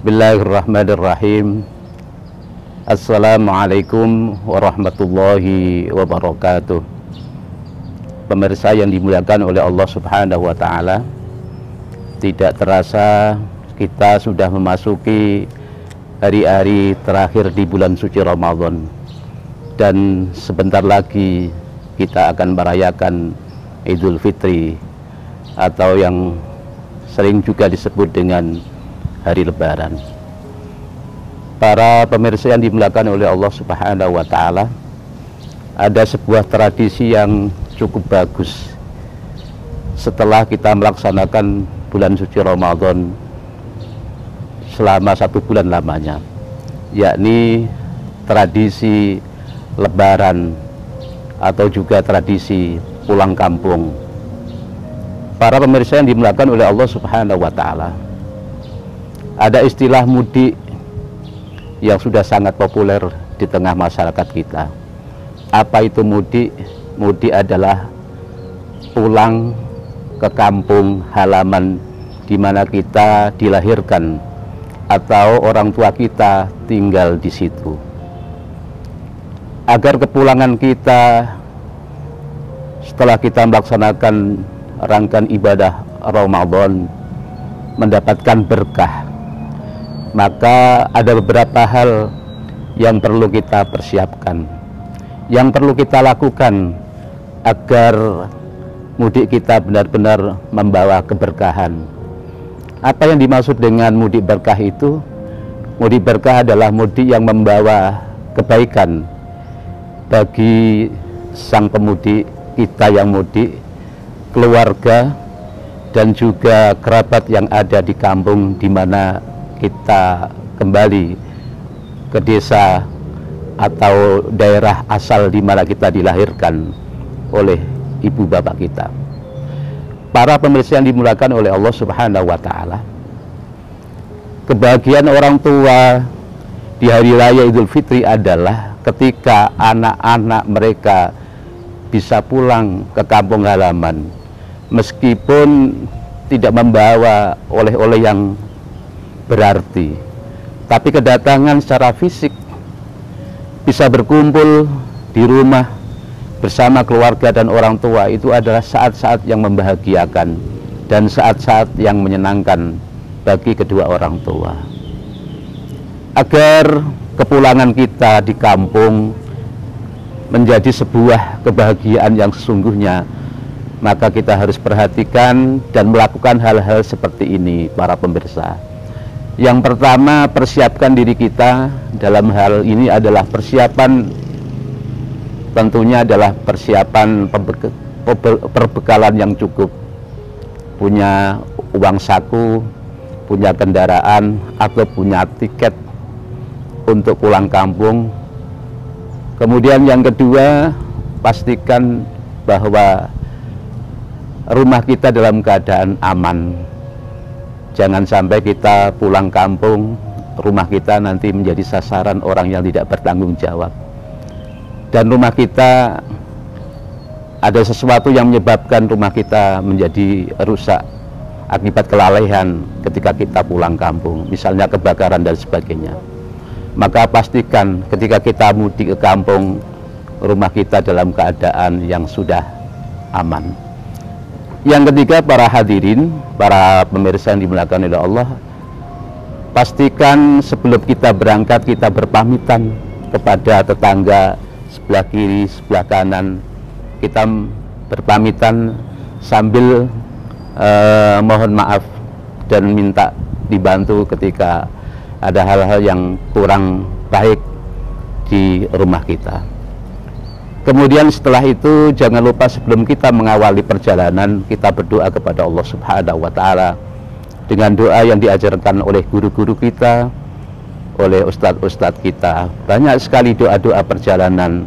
Bismillahirrahmanirrahim. Assalamualaikum warahmatullahi wabarakatuh. Pemirsa yang dimuliakan oleh Allah Subhanahu wa Ta'ala, tidak terasa kita sudah memasuki hari-hari terakhir di bulan suci Ramadan, dan sebentar lagi kita akan merayakan Idul Fitri atau yang sering juga disebut dengan hari Lebaran. Para pemirsa yang dimuliakan oleh Allah Subhanahu wa Ta'ala, ada sebuah tradisi yang cukup bagus setelah kita melaksanakan bulan suci Ramadan selama 1 bulan lamanya, yakni tradisi Lebaran atau juga tradisi pulang kampung. Para pemirsa yang dimuliakan oleh Allah Subhanahu wa Ta'ala, ada istilah mudik yang sudah sangat populer di tengah masyarakat kita. Apa itu mudik? Mudik adalah pulang ke kampung halaman di mana kita dilahirkan atau orang tua kita tinggal di situ. Agar kepulangan kita setelah kita melaksanakan rangkaian ibadah Ramadan mendapatkan berkah, maka ada beberapa hal yang perlu kita persiapkan, yang perlu kita lakukan agar mudik kita benar-benar membawa keberkahan. Apa yang dimaksud dengan mudik berkah itu? Mudik berkah adalah mudik yang membawa kebaikan bagi sang pemudik, kita yang mudik, keluarga, dan juga kerabat yang ada di kampung di mana kita kembali ke desa atau daerah asal di mana kita dilahirkan oleh ibu bapak kita. Para pemirsa yang dimuliakan oleh Allah Subhanahu wa Ta'ala, kebahagiaan orang tua di hari raya Idul Fitri adalah ketika anak-anak mereka bisa pulang ke kampung halaman, meskipun tidak membawa oleh-oleh yang berarti, tapi kedatangan secara fisik, bisa berkumpul di rumah bersama keluarga dan orang tua, itu adalah saat-saat yang membahagiakan dan saat-saat yang menyenangkan bagi kedua orang tua. Agar kepulangan kita di kampung menjadi sebuah kebahagiaan yang sesungguhnya, maka kita harus perhatikan dan melakukan hal-hal seperti ini, para pemirsa. Yang pertama, persiapkan diri kita. Dalam hal ini adalah persiapan, tentunya adalah persiapan perbekalan yang cukup. Punya uang saku, punya kendaraan, atau punya tiket untuk pulang kampung. Kemudian yang kedua, pastikan bahwa rumah kita dalam keadaan aman. Jangan sampai kita pulang kampung, rumah kita nanti menjadi sasaran orang yang tidak bertanggung jawab, dan rumah kita ada sesuatu yang menyebabkan rumah kita menjadi rusak akibat kelalaian ketika kita pulang kampung, misalnya kebakaran dan sebagainya. Maka pastikan ketika kita mudik ke kampung, rumah kita dalam keadaan yang sudah aman. Yang ketiga, para hadirin, para pemirsa yang dimuliakan oleh Allah, pastikan sebelum kita berangkat kita berpamitan kepada tetangga sebelah kiri, sebelah kanan. Kita berpamitan sambil mohon maaf dan minta dibantu ketika ada hal-hal yang kurang baik di rumah kita. Kemudian setelah itu, jangan lupa sebelum kita mengawali perjalanan, kita berdoa kepada Allah Subhanahu wa Ta'ala dengan doa yang diajarkan oleh guru-guru kita, oleh ustadz-ustadz kita. Banyak sekali doa-doa perjalanan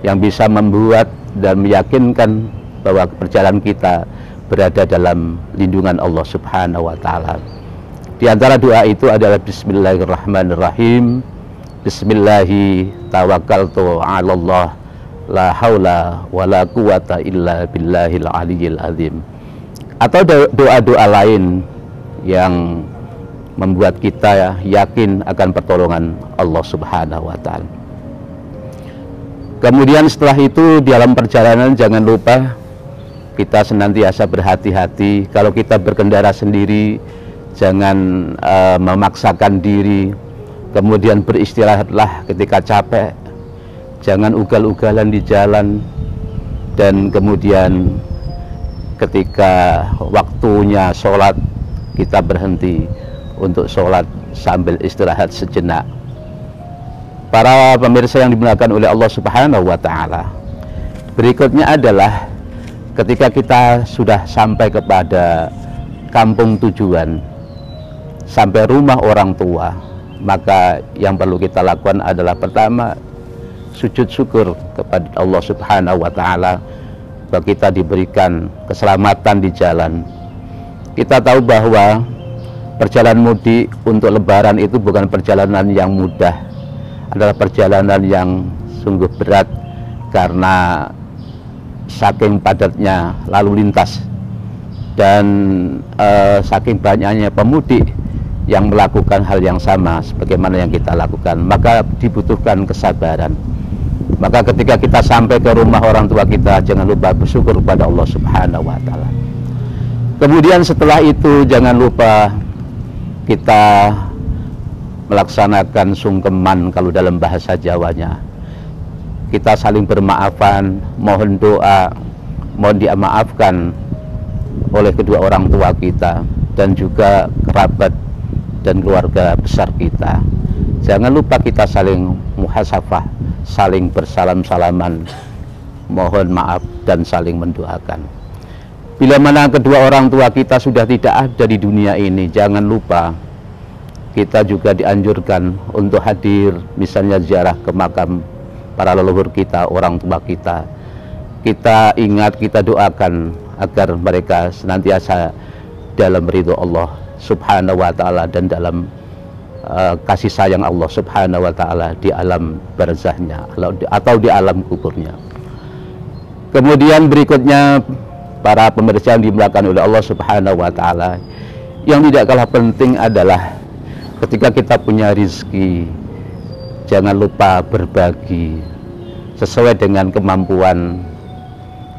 yang bisa membuat dan meyakinkan bahwa perjalanan kita berada dalam lindungan Allah Subhanahu wa Ta'ala. Di antara doa itu adalah Bismillahirrahmanirrahim. Bismillahi tawakkaltu 'alallah, la haula wala quwata illa billahil aliyyil azim. Atau doa-doa lain yang membuat kita yakin akan pertolongan Allah Subhanahu wa Ta'ala. Kemudian setelah itu di dalam perjalanan jangan lupa kita senantiasa berhati-hati. Kalau kita berkendara sendiri, jangan memaksakan diri. Kemudian beristirahatlah ketika capek, jangan ugal-ugalan di jalan. Dan kemudian ketika waktunya sholat, kita berhenti untuk sholat sambil istirahat sejenak. Para pemirsa yang dimuliakan oleh Allah Subhanahu wa Ta'ala, berikutnya adalah ketika kita sudah sampai kepada kampung tujuan, sampai rumah orang tua, maka yang perlu kita lakukan adalah pertama, sujud syukur kepada Allah Subhanahu wa Ta'ala bahwa kita diberikan keselamatan di jalan. Kita tahu bahwa perjalanan mudik untuk Lebaran itu bukan perjalanan yang mudah, adalah perjalanan yang sungguh berat karena saking padatnya lalu lintas dan saking banyaknya pemudik yang melakukan hal yang sama sebagaimana yang kita lakukan, maka dibutuhkan kesabaran. Maka ketika kita sampai ke rumah orang tua kita, jangan lupa bersyukur kepada Allah Subhanahu wa Ta'ala. Kemudian setelah itu jangan lupa kita melaksanakan sungkeman, kalau dalam bahasa Jawanya. Kita saling bermaafan, mohon doa, mohon dimaafkan oleh kedua orang tua kita dan juga kerabat dan keluarga besar kita. Jangan lupa kita saling muhasafah, saling bersalam-salaman, mohon maaf dan saling mendoakan. Bila mana kedua orang tua kita sudah tidak ada di dunia ini, jangan lupa kita juga dianjurkan untuk hadir, misalnya ziarah ke makam para leluhur kita, orang tua kita. Kita ingat, kita doakan agar mereka senantiasa dalam ridho Allah Subhanahu wa Ta'ala dan dalam kasih sayang Allah Subhanahu wa Ta'ala di alam barzahnya atau di alam kuburnya. Kemudian berikutnya para pemirsa yang dimuliakan oleh Allah Subhanahu wa Ta'ala, yang tidak kalah penting adalah ketika kita punya rizki, jangan lupa berbagi sesuai dengan kemampuan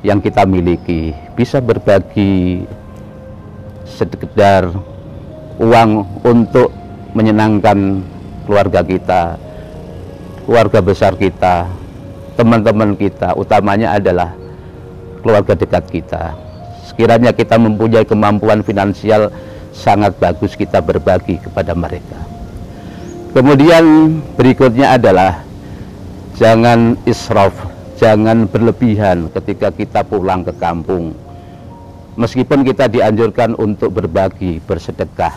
yang kita miliki. Bisa berbagi sekedar uang untuk menyenangkan keluarga kita, keluarga besar kita, teman-teman kita, utamanya adalah keluarga dekat kita. Sekiranya kita mempunyai kemampuan finansial, sangat bagus kita berbagi kepada mereka. Kemudian berikutnya adalah jangan israf, jangan berlebihan ketika kita pulang ke kampung. Meskipun kita dianjurkan untuk berbagi, bersedekah,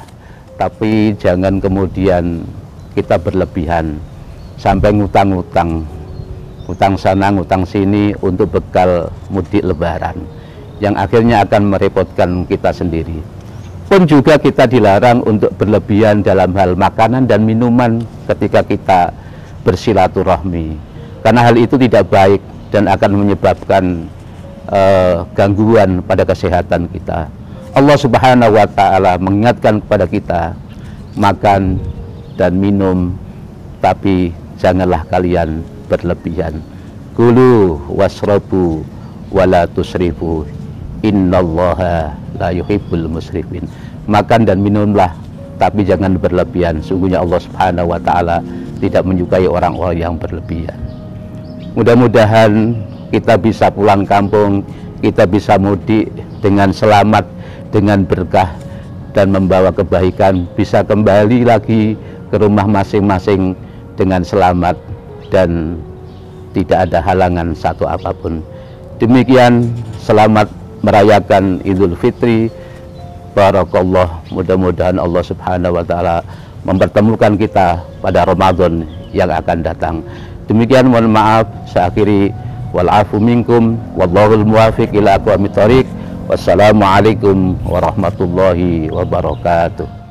tapi jangan kemudian kita berlebihan sampai ngutang-ngutang, ngutang sana, ngutang sini untuk bekal mudik Lebaran, yang akhirnya akan merepotkan kita sendiri. Pun juga kita dilarang untuk berlebihan dalam hal makanan dan minuman ketika kita bersilaturahmi, karena hal itu tidak baik dan akan menyebabkan gangguan pada kesehatan kita. Allah Subhanahu wa Ta'ala mengingatkan kepada kita, makan dan minum, tapi janganlah kalian berlebihan. Kulu wasrabu wala tusrifu, innallaha la yuhibbul musrifin. Makan dan minumlah, tapi jangan berlebihan. Sungguhnya Allah Subhanahu wa Ta'ala tidak menyukai orang-orang yang berlebihan. Mudah-mudahan kita bisa pulang kampung, kita bisa mudik dengan selamat, dengan berkah dan membawa kebaikan, bisa kembali lagi ke rumah masing-masing dengan selamat dan tidak ada halangan satu apapun. Demikian, selamat merayakan Idul Fitri. Barakallah, mudah-mudahan Allah Subhanahu wa Ta'ala mempertemukan kita pada Ramadan yang akan datang. Demikian, mohon maaf, saya akhiri, wal afu minkum wallahul muwafiq ila aqwamit thoriq. Wassalamualaikum warahmatullahi wabarakatuh.